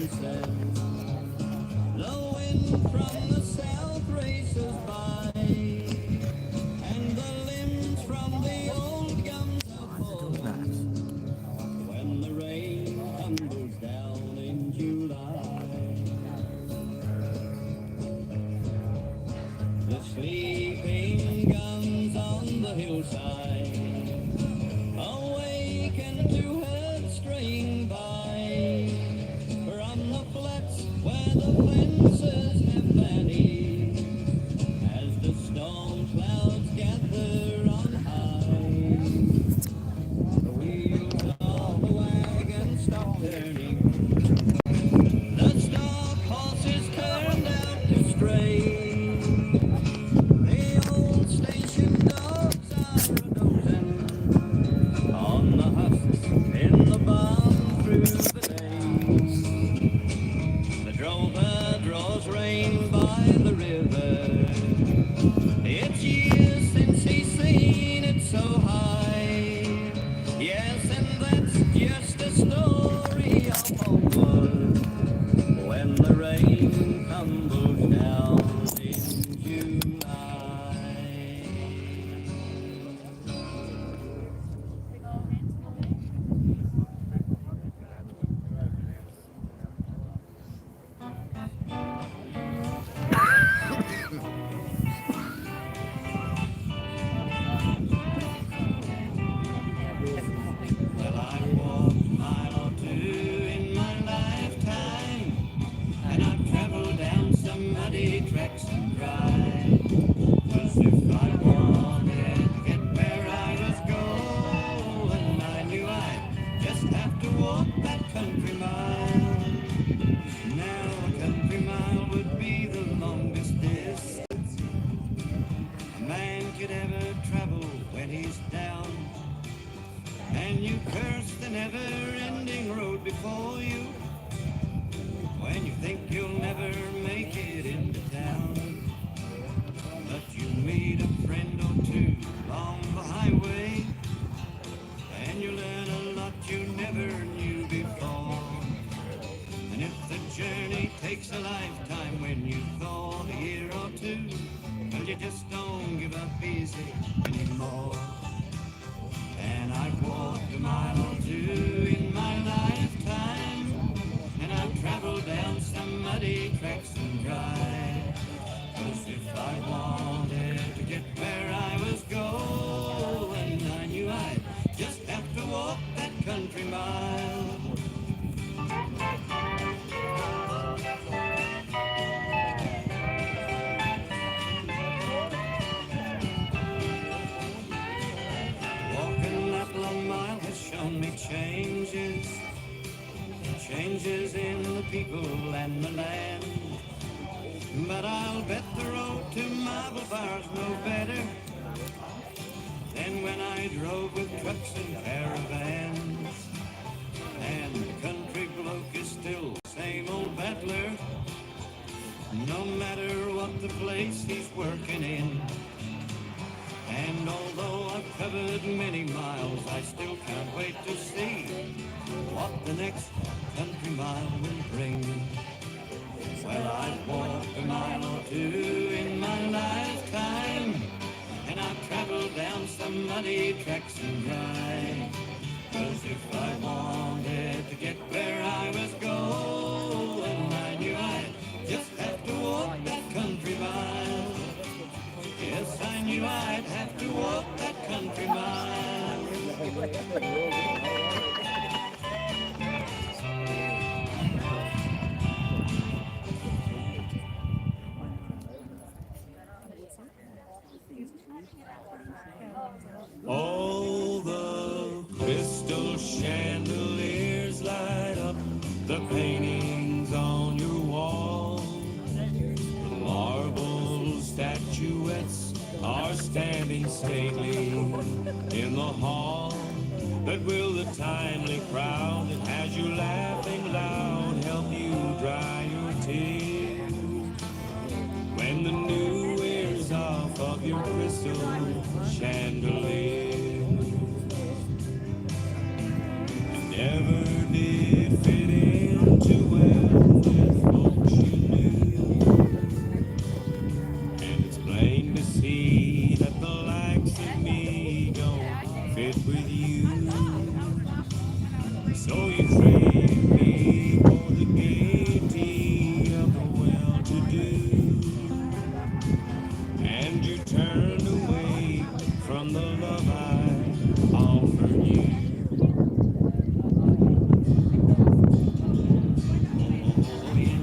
says. The wind from the south races by, and the limbs from the old gums are full. When the rain tumbles down in July, the sleeping guns on the hillside awaken to herds straying by from the flats where the fences have vanished as the storm clouds gather on high. The wheels of the wagon stop turning, the stock horses turned out to stray. The old station dogs are a-dozing on the husks in the barn through the days. The drover draws rein by the river. It's years since he's seen it so high. Yes, and that's just a story of homework when the rain tumbles down in July. Well, I've walked a mile or two in my lifetime, and I've traveled down some muddy tracks and dry. 'Cause if I wanted to get where I was going, I knew I'd just have to walk that country mile. Now a country mile would be the longest distance a man could ever travel when he's down. And you curse the never-ending road before you when you think you'll never make it into town. But you meet a friend or two along the highway, and you learn a lot you never knew before. And if the journey takes a lifetime when you thought a year or two, well, you just don't give up easy anymore. And I've walked a mile or two in my lifetime, and I've traveled down some muddy tracks and dry. 'Cause if I wanted to get where I was going, I knew I'd just have to walk that country mile. Walking that long mile has shown me changes in the people and the land. But I'll bet the road to Marble Bar's no better than when I drove with trucks and caravans. And the country bloke is still the same old battler, no matter what the place he's working in. And although I've covered many miles, I still can't wait to see what the next country mile will bring. Well, I've walked a mile or two in my lifetime, and I've traveled down some muddy tracks and dry. 'Cause if I wanted to get where I was going, I knew I'd just have to walk that country mile. Yes, I knew I'd have to walk that country mile. All the crystal chandeliers light up the paintings on your wall. The marble statuettes are standing stately in the hall. But will the timely crowd that has you laughing loud help you dry your tears when the new wears off of your crystal chandelier? You never did fit in too well with folks you knew. And it's plain to see that the likes of me don't fit with you. So you trade me for the gaiety of the well-to-do, and you turned away from the love I offered you. Oh, yeah.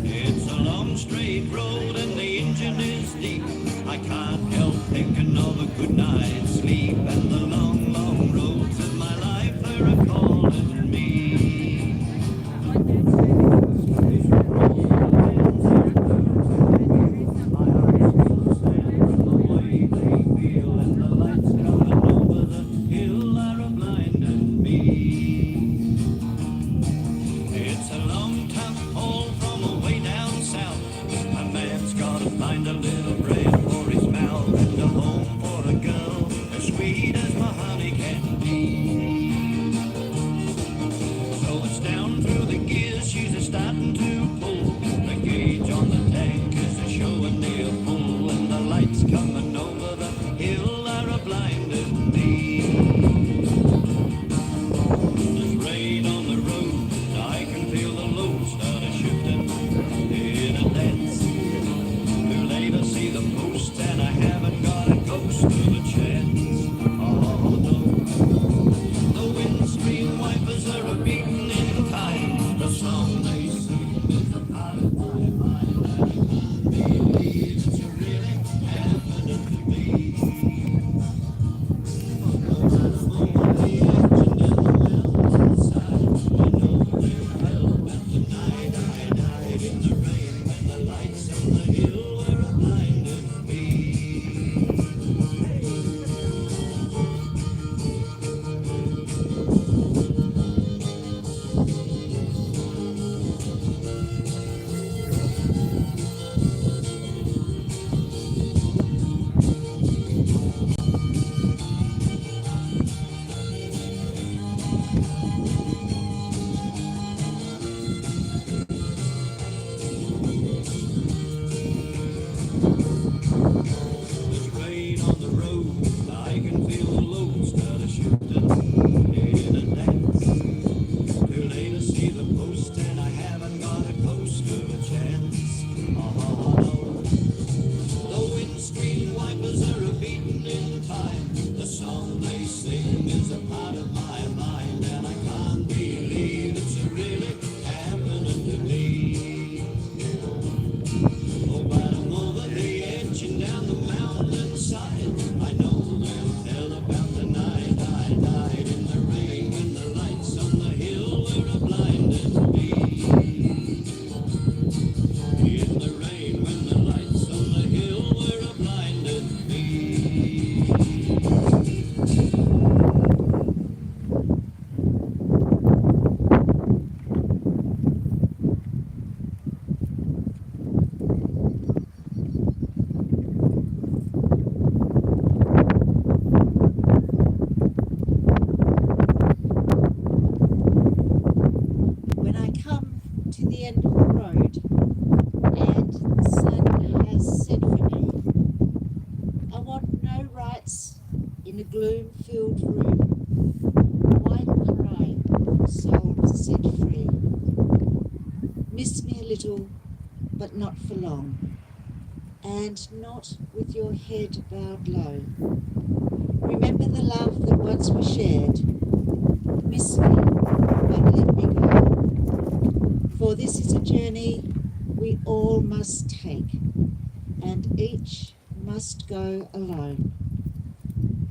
It's a long straight road and the engine is deep. I can't help thinking of a good night's sleep, and the long, long roads of my life are a calling me. My eyes feel sad from the way they feel, and the lights coming over the hill are a blinding me. It's a long, tough haul from way down south. A man's gotta find a little bread for his mouth, and a home for a girl as sweet as my honey can be. So it's down through the gears, she's a starting to pull. The gauge on the tank is a showing near full, and the lights coming over the hill are a blinding me. There's rain on the road, I can feel the load start a shifting in a dance. Too late to see the post, and I haven't got a ghost of a chance. Oh no, the windscreen wipers are a beating in time. The song they sing is a part of my mind, and I can't believe it's really happening to me. gloom-filled room, white cry, soul set free. Miss me a little, but not for long, and not with your head bowed low. Remember the love that once we shared. Miss me, but let me go. For this is a journey we all must take, and each must go alone.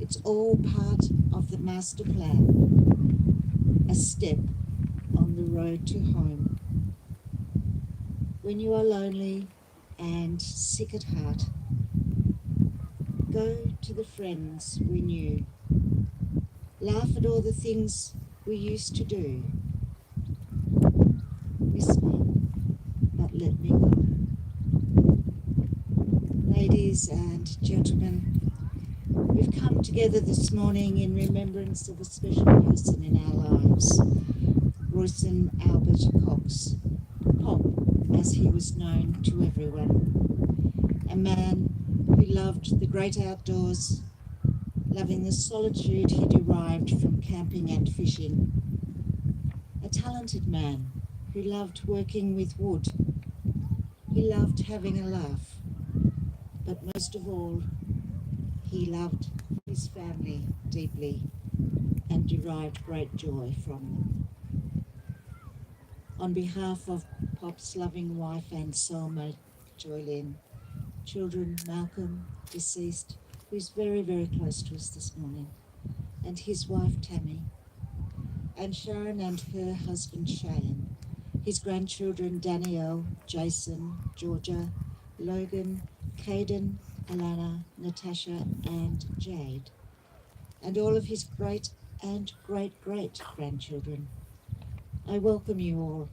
It's all part of the master plan, a step on the road to home. When you are lonely and sick at heart, go to the friends we knew. Laugh at all the things we used to do. Miss me, but let me go. Ladies and gentlemen, we've come together this morning in remembrance of a special person in our lives. Royson Albert Cox, Pop as he was known to everyone, a man who loved the great outdoors, loving the solitude he derived from camping and fishing, a talented man who loved working with wood. He loved having a laugh, but most of all, he loved his family deeply and derived great joy from them. On behalf of Pop's loving wife and soulmate, Joylyn, children Malcolm, deceased, who's very, very close to us this morning, and his wife Tammy, and Sharon and her husband Shane, his grandchildren Danielle, Jason, Georgia, Logan, Caden, Alana, Natasha, and Jade, and all of his great and great grandchildren. I welcome you all,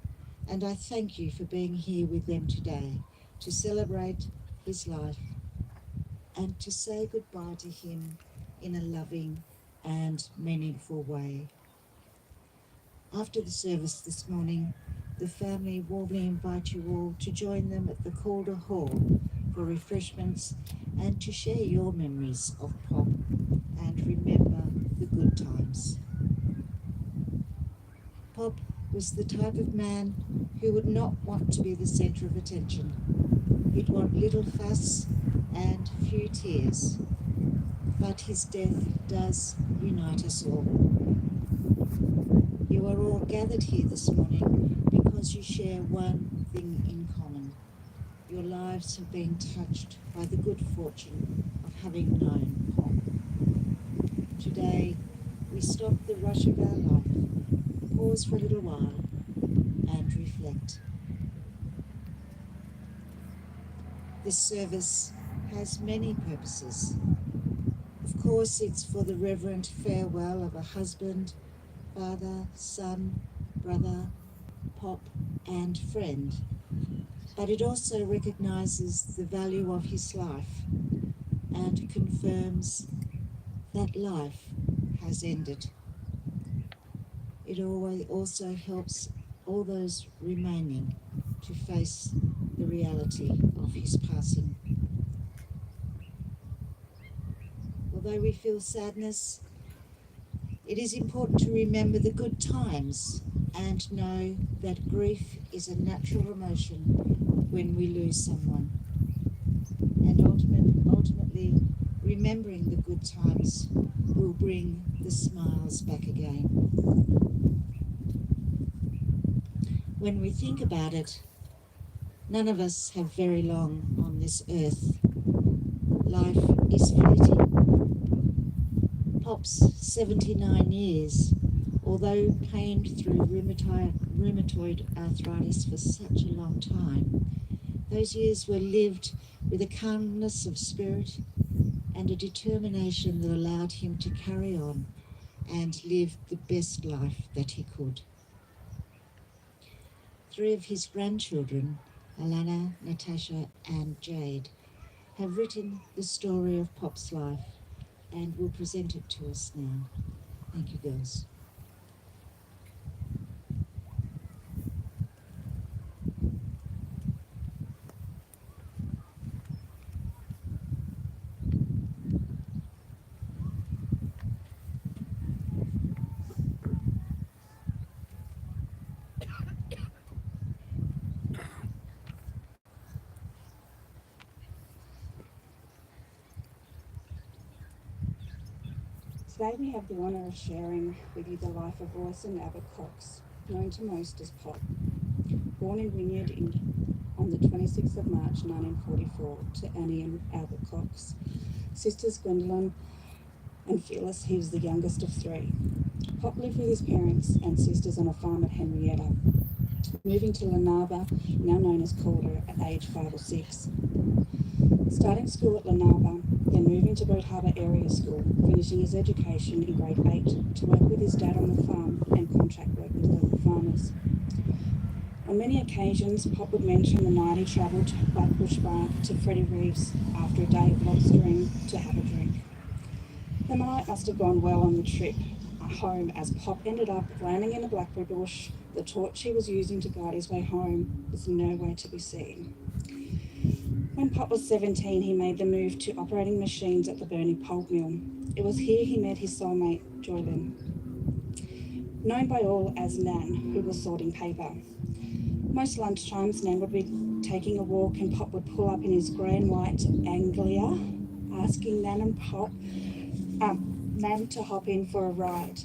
and I thank you for being here with them today to celebrate his life and to say goodbye to him in a loving and meaningful way. After the service this morning, the family warmly invite you all to join them at the Calder Hall for refreshments and to share your memories of Pop and remember the good times. Pop was the type of man who would not want to be the centre of attention. He'd want little fuss and few tears. But his death does unite us all. You are all gathered here this morning because you share one thing in common. Your lives have been touched by the good fortune of having known Pop. Today, we stop the rush of our life, pause for a little while, and reflect. This service has many purposes. Of course, it's for the reverent farewell of a husband, father, son, brother, Pop, and friend. But it also recognises the value of his life and confirms that life has ended. It also helps all those remaining to face the reality of his passing. Although we feel sadness, it is important to remember the good times and know that grief is a natural emotion when we lose someone. And ultimately, remembering the good times will bring the smiles back again. When we think about it, none of us have very long on this earth. Life is fleeting. Pop's 79 years, although pained through rheumatoid arthritis for such a long time, those years were lived with a calmness of spirit and a determination that allowed him to carry on and live the best life that he could. 3 of his grandchildren, Alana, Natasha, and Jade, have written the story of Pop's life and will present it to us now. Thank you, girls. Today we have the honour of sharing with you the life of Royson Albert Cox, known to most as Pop. Born in Wynyard on the 26th of March 1944 to Annie and Albert Cox. Sisters Gwendolyn and Phyllis, he was the youngest of 3. Pop lived with his parents and sisters on a farm at Henrietta, moving to Lenaba, now known as Calder, at age 5 or 6. Starting school at Lenaba, then moving to Boat Harbour Area School, finishing his education in grade 8 to work with his dad on the farm and contract work with local farmers. On many occasions, Pop would mention the night he travelled by bush bike to Freddie Reeves after a day of lobstering to have a drink. The night must have gone well on the trip, home as Pop ended up landing in a blackberry bush. The torch he was using to guide his way home was nowhere to be seen. When Pop was 17, he made the move to operating machines at the burning pulp mill. It was here he met his soulmate, Joylyn, known by all as Nan, who was sorting paper. Most lunchtimes, Nan would be taking a walk and Pop would pull up in his grey and white Anglia, asking Nan to hop in for a ride.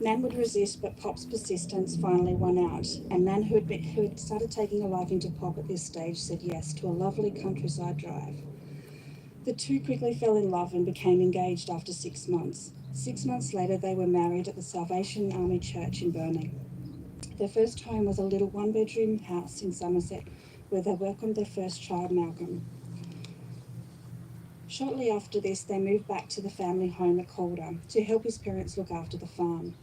Nan would resist, but Pop's persistence finally won out, and Nan, who had started taking a liking to Pop at this stage, said yes to a lovely countryside drive. The two quickly fell in love and became engaged after 6 months. 6 months later, they were married at the Salvation Army Church in Burnie. Their first home was a little one-bedroom house in Somerset, where they welcomed their first child, Malcolm. Shortly after this, they moved back to the family home at Calder to help his parents look after the farm.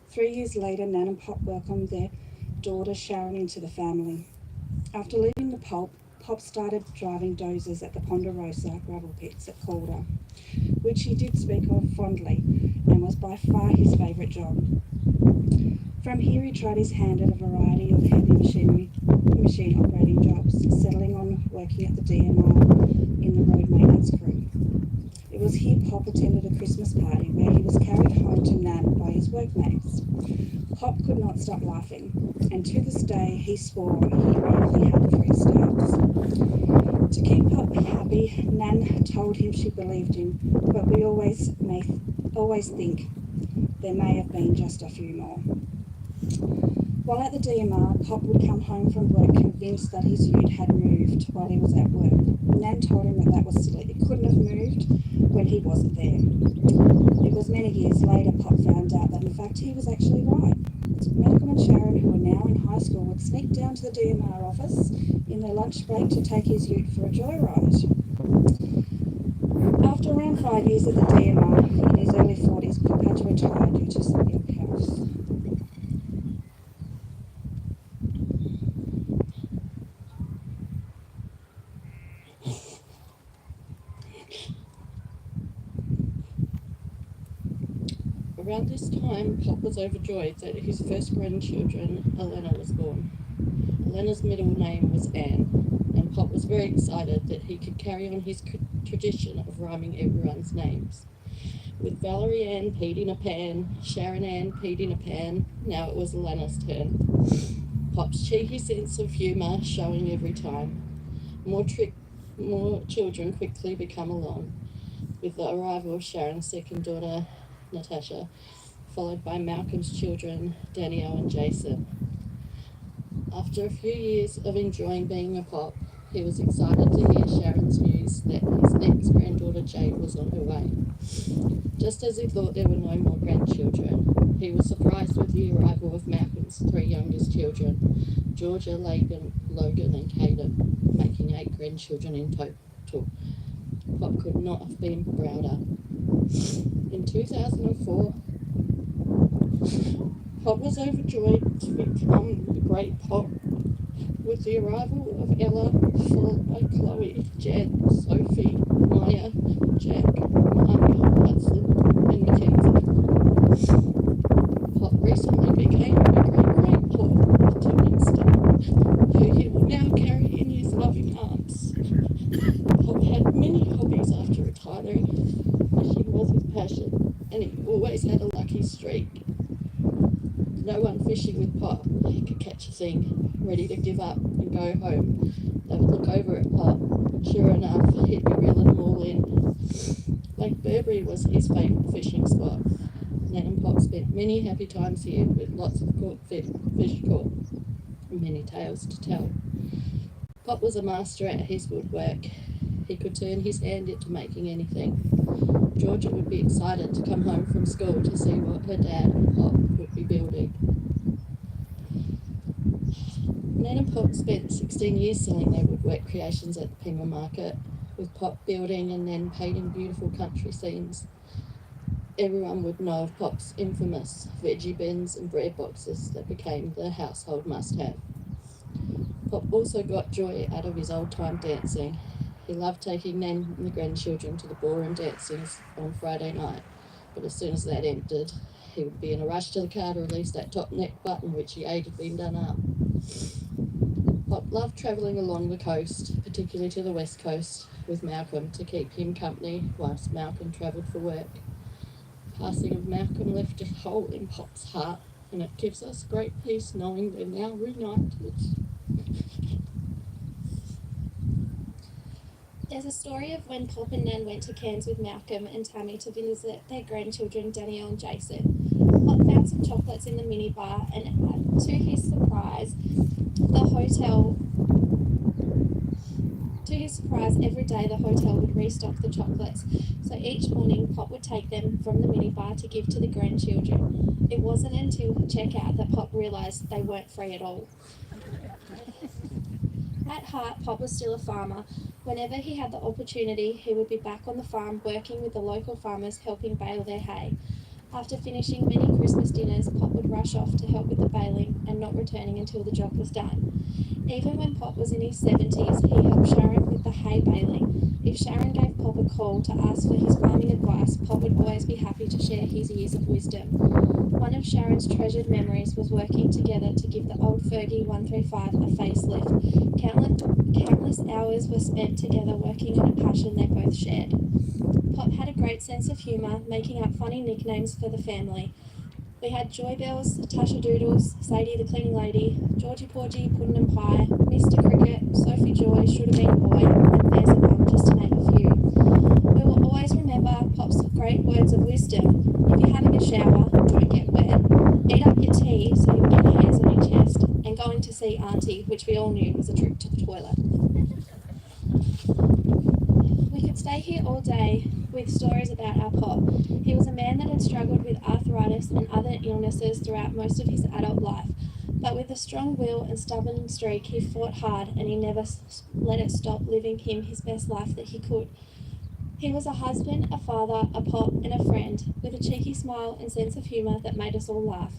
3 years later, Nan and Pop welcomed their daughter Sharon into the family. After leaving the pulp, Pop started driving dozers at the Ponderosa gravel pits at Calder, which he did speak of fondly and was by far his favourite job. From here, he tried his hand at a variety of heavy machine operating jobs, settling on working at the DMR in the road maintenance crew. It was here Pop attended a Christmas party where he was carried home to Nan by his workmates. Pop could not stop laughing, and to this day he swore he only had 3 stabs. To keep Pop happy, Nan told him she believed him, but we always think there may have been just a few more. While at the DMR, Pop would come home from work convinced that his ute had moved while he was at work. Nan told him that was silly. It couldn't have moved when he wasn't there. It was many years later Pop found out that in fact he was actually right. Malcolm and Sharon, who were now in high school, would sneak down to the DMR office in their lunch break to take his ute for a joyride. After around 5 years at the DMR, in his early 40s, Pop had to retire due to some ill health. Around this time, Pop was overjoyed that his first grandchildren, Elena, was born. Elena's middle name was Anne, and Pop was very excited that he could carry on his tradition of rhyming everyone's names. With Valerie Ann peed in a pan, Sharon Ann peed in a pan, now it was Elena's turn. Pop's cheeky sense of humour showing every time. More children quickly become along, with the arrival of Sharon's second daughter, Natasha, followed by Malcolm's children, Danielle and Jason. After a few years of enjoying being a Pop, he was excited to hear Sharon's news that his next granddaughter Jade was on her way. Just as he thought there were no more grandchildren, he was surprised with the arrival of Malcolm's 3 youngest children, Georgia, Logan and Caden, making 8 grandchildren in total. Pop could not have been prouder. In 2004, Pop was overjoyed to become the great Pop with the arrival of Ella, followed by Chloe, Jen, Sophie, Maya, Jack, Mark, Hudson, and Mackenzie. Pop recently became a great Pop to Winston, who he will now carry in his loving arms. Pop had many hobbies after retiring. Fishing was his passion, and he always had a lucky streak. No one fishing with Pop could catch a thing, ready to give up and go home. They would look over at Pop, and sure enough, he'd be reeling them all in. Lake Burberry was his favourite fishing spot. Nan and Pop spent many happy times here with lots of caught fish caught and many tales to tell. Pop was a master at his woodwork. He could turn his hand into making anything. Georgia would be excited to come home from school to see what her dad and Pop would be building. Nan and Pop spent 16 years selling their woodwork creations at the Pima Market, with Pop building and then painting beautiful country scenes. Everyone would know of Pop's infamous veggie bins and bread boxes that became the household must-have. Pop also got joy out of his old-time dancing. He loved taking Nan and the grandchildren to the ballroom dancings on Friday night, but as soon as that ended, he would be in a rush to the car to release that top neck button which he ate had been done up. Pop loved travelling along the coast, particularly to the west coast, with Malcolm to keep him company whilst Malcolm travelled for work. Passing of Malcolm left a hole in Pop's heart, and it gives us great peace knowing they're now reunited. There's a story of when Pop and Nan went to Cairns with Malcolm and Tammy to visit their grandchildren Danielle and Jason. Pop found some chocolates in the minibar, and to his surprise, every day the hotel would restock the chocolates. So each morning, Pop would take them from the minibar to give to the grandchildren. It wasn't until checkout that Pop realised they weren't free at all. At heart, Pop was still a farmer. Whenever he had the opportunity, he would be back on the farm working with the local farmers, helping bale their hay. After finishing many Christmas dinners, Pop would rush off to help with the baling and not returning until the job was done. Even when Pop was in his 70s, he helped Sharon with the hay baling. If Sharon gave Pop a call to ask for his farming advice, Pop would always be happy to share his years of wisdom. One of Sharon's treasured memories was working together to give the old Fergie 135 a facelift. Countless hours were spent together working on a passion they both shared. Pop had a great sense of humour, making up funny nicknames for the family. We had Joy Bells, Tasha Doodles, Sadie the Cleaning Lady, Georgie Porgy, Puddin' and Pie, Mr. Cricket, Sophie Joy, Should Have Been a Boy, and There's a Mum, just to name a few. We will always remember Pop's great words of wisdom. If you're having a shower, don't get wet. Eat up your tea so you get your hands on your chest, and going to see Auntie, which we all knew was a trip to the toilet. We could stay here all day with stories about our Pop. He was a man that had struggled with arthritis and other illnesses throughout most of his adult life, but with a strong will and stubborn streak, he fought hard and he never let it stop living him his best life that he could. He was a husband, a father, a Pop, and a friend, with a cheeky smile and sense of humour that made us all laugh.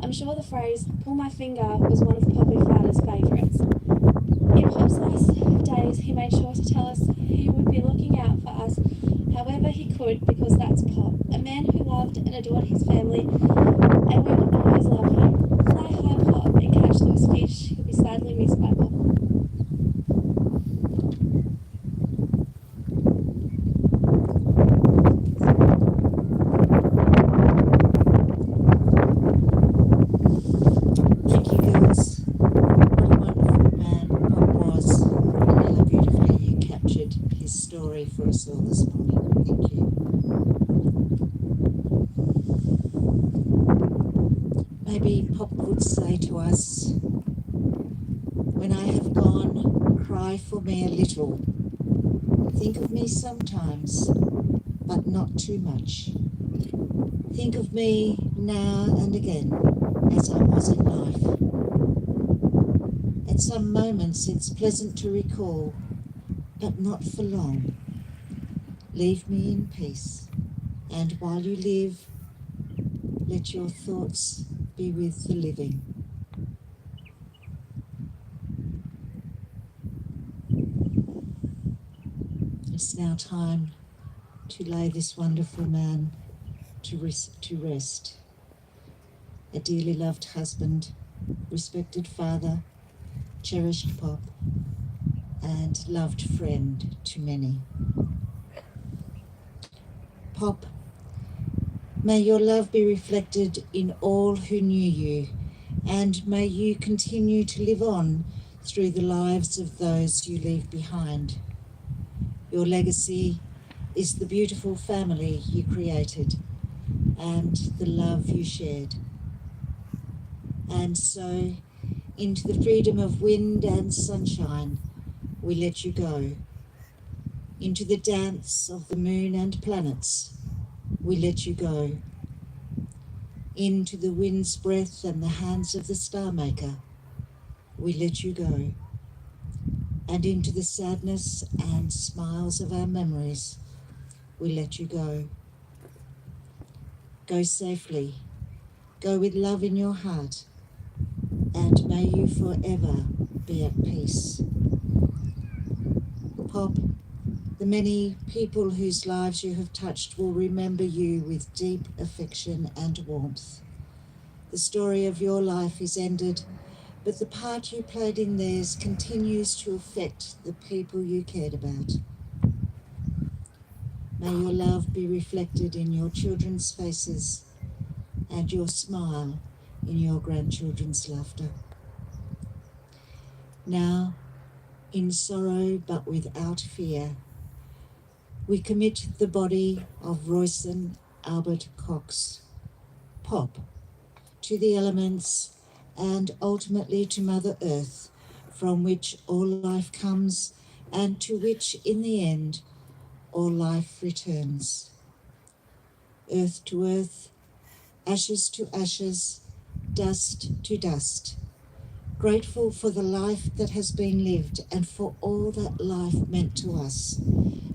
I'm sure the phrase, "pull my finger," was one of Poppy Father's favourites. In Pop's last days, he made sure to tell us he would be looking out for us however he could, because that's Pop, a man who loved and adored his family, and we will always love him. Fly high, Pop, and catch those fish. He'll be sadly missed by Pop. Thank you, girls. What a wonderful man Pop was, and how beautifully you captured his story for us all this morning. Thank you. Maybe Pop would say to us, "When I have gone, cry for me a little. Think of me sometimes, but not too much. Think of me now and again as I was in life. At some moments it's pleasant to recall, but not for long. Leave me in peace, and while you live, let your thoughts be with the living." It's now time to lay this wonderful man to rest. A dearly loved husband, respected father, cherished Pop, and loved friend to many. Pop, may your love be reflected in all who knew you, and may you continue to live on through the lives of those you leave behind. Your legacy is the beautiful family you created and the love you shared. And so, into the freedom of wind and sunshine, we let you go. Into the dance of the moon and planets, we let you go. Into the wind's breath and the hands of the star maker, we let you go. And into the sadness and smiles of our memories, we let you go. Go safely, go with love in your heart, and may you forever be at peace. Pop, The many people whose lives you have touched will remember you with deep affection and warmth. The story of your life is ended, but the part you played in theirs continues to affect the people you cared about. May your love be reflected in your children's faces and your smile in your grandchildren's laughter. Now, in sorrow but without fear, we commit the body of Royson Albert Cox, Pop, to the elements and ultimately to Mother Earth, from which all life comes and to which in the end all life returns. Earth to earth, ashes to ashes, dust to dust. Grateful for the life that has been lived and for all that life meant to us,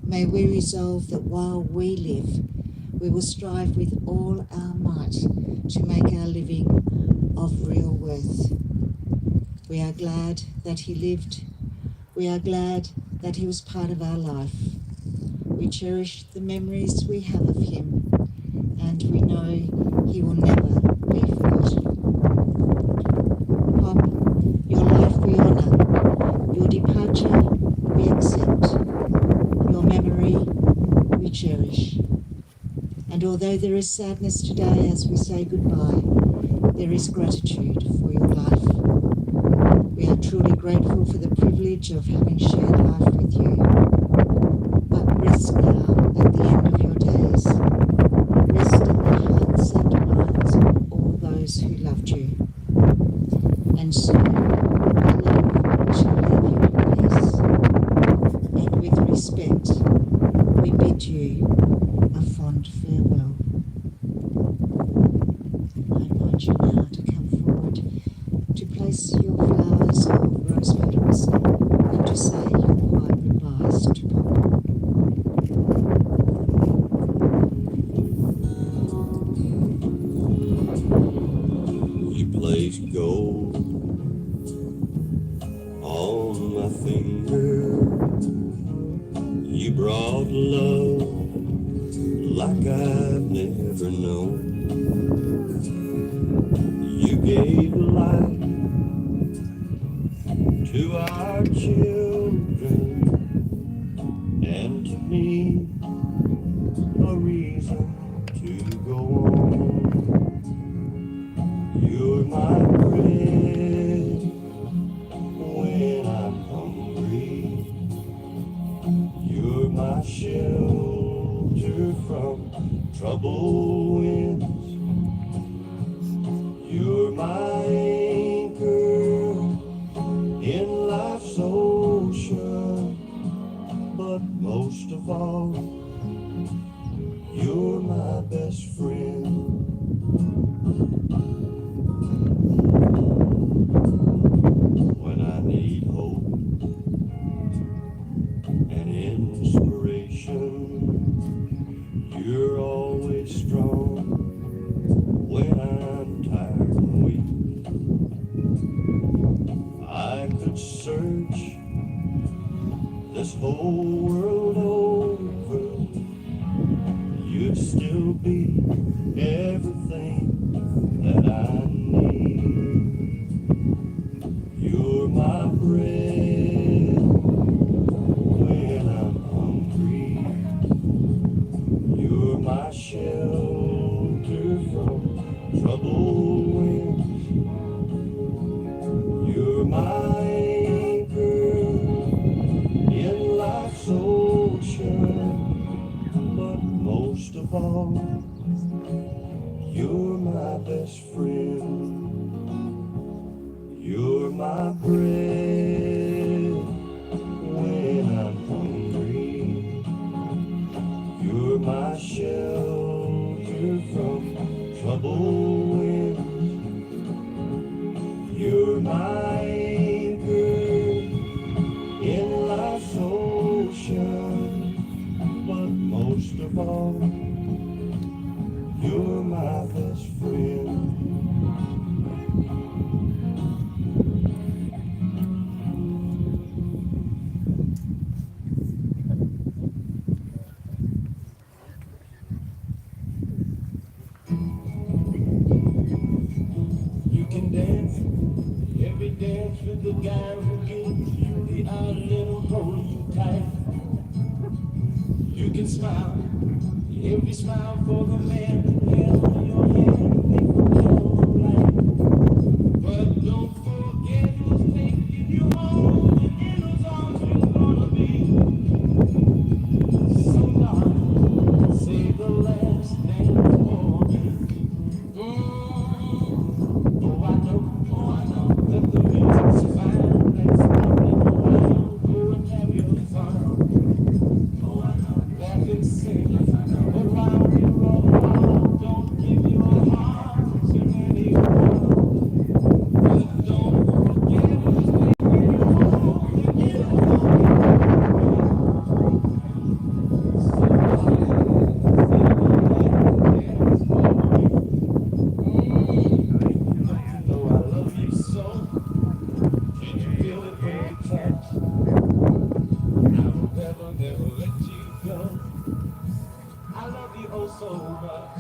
may we resolve that while we live, we will strive with all our might to make our living of real worth. We are glad that he lived. We are glad that he was part of our life. We cherish the memories we have of him, and we know he will never be forgotten. Pop, your life we honour, your departure we accept, your memory we cherish. And although there is sadness today as we say goodbye, there is gratitude for your life. We are truly grateful for the privilege of having shared life with you. But rest now at the end of your days. Rest in the hearts and minds of all those who loved you. And so, our love shall leave you in peace. And with respect, we bid you a fond farewell. I invite you now to come forward to place your flowers of rose petals and to say your quiet goodbyes to Pop. You placed gold on my finger. You brought love like I've never known. You gave life to our children, and to me a reason to go on. You're my bread when I'm hungry. You're my shelter from troubled winds. You're my anchor in life's ocean, but most of all, you're my best friend. When I need hope and inspiration, you're always strong. When I'm tired and weak, I could search this whole world over, you'd still be everything that I need. You're my bread when I'm hungry. You're my shelter from troubled winds. You're my anchor in life's ocean, but most of all, you're my best friend. You're my bread when I'm hungry. You're my shelter from troubled winds. You're my anchor in life's ocean, but most of all, you're my best friend. dance with the guy who gives you the odd little hold you tight. You can smile, every smile for the man who held your hand before life. But don't forget who's taking you home, and in whose arms you're gonna be. So darling, say the last dance for me. Oh I know that the music's fine. Let's stop it a while, go and have your fun. Oh I know, laugh and sing, but while we're all apart, don't give your heart to anyone. But don't forget who's taking you home, and you so darling, say the last dance for me. Oh, I love you so. Can't you feel it when we touch? I will never, never let you go. I love you oh so much.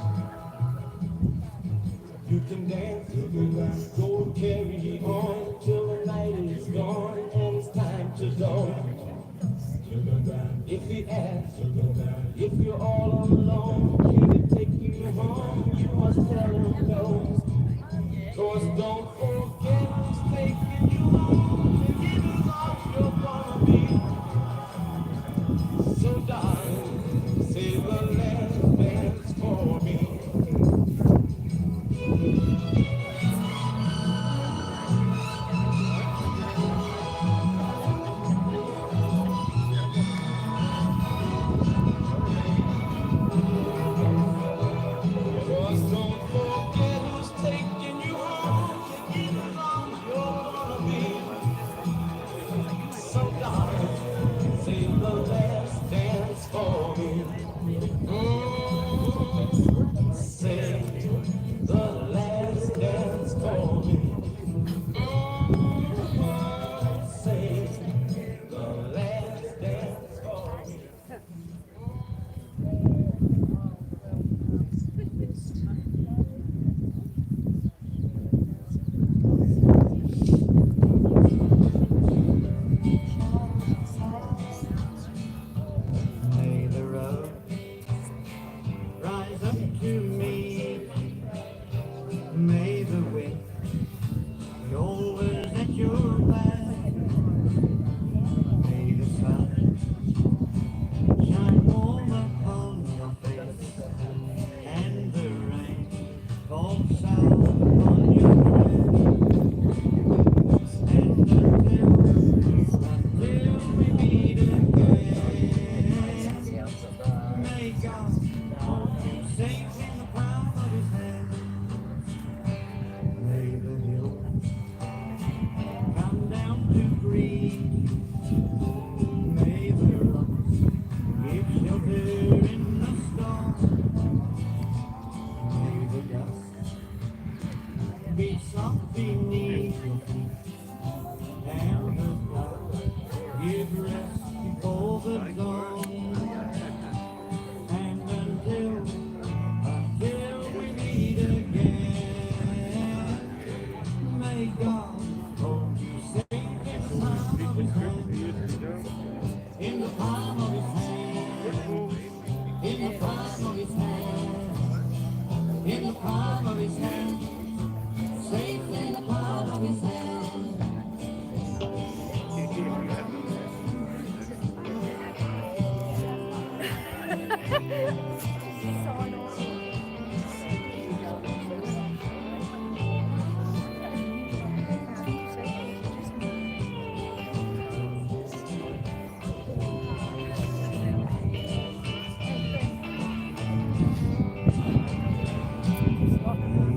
You can dance, you can dance, go and carry on till the night is gone and it's time to go. If he asks, if you're all alone, can he take you home? You must tell him no. 'Cause don't forget who's taking you home, and in whose arms you're gonna be. So darling, say the last dance for me. Cause don't forget who's taking you home, and in whose arms you're gonna be. So darling, say the last dance for me. Say the last dance for me. Say the last dance for me. May the road rise up to me. May the wind be always at your back. May the sun shine warm upon your face, and the rain fall sound upon your face. And until we meet again, may God hold you safe in the palm of his hand. May the hills come down to greet you. May the rocks give shelter in the storm. May the dust be soft beneath your feet, and the clouds give rest before the dawn. And until we meet again, may God hold you safe in the palm of his hand. In the palm of his hand. In the palm of his hand. In the palm of his hand. Safe in the palm of his hand.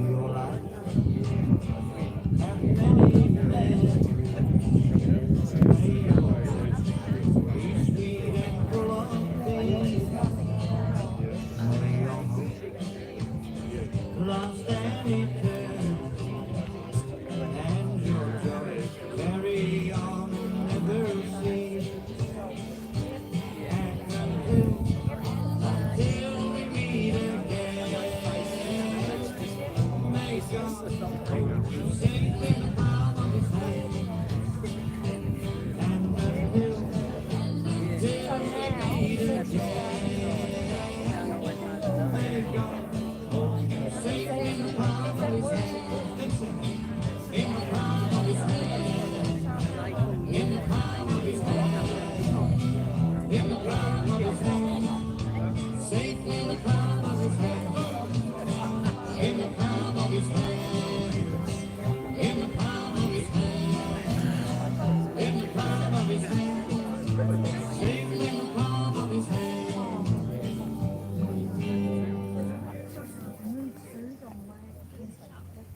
Your life have many memories. May your words be sweet and full of days. May your hope last an eternity, and your joy carry on never cease. And until we meet again, may God hold you safe in the palm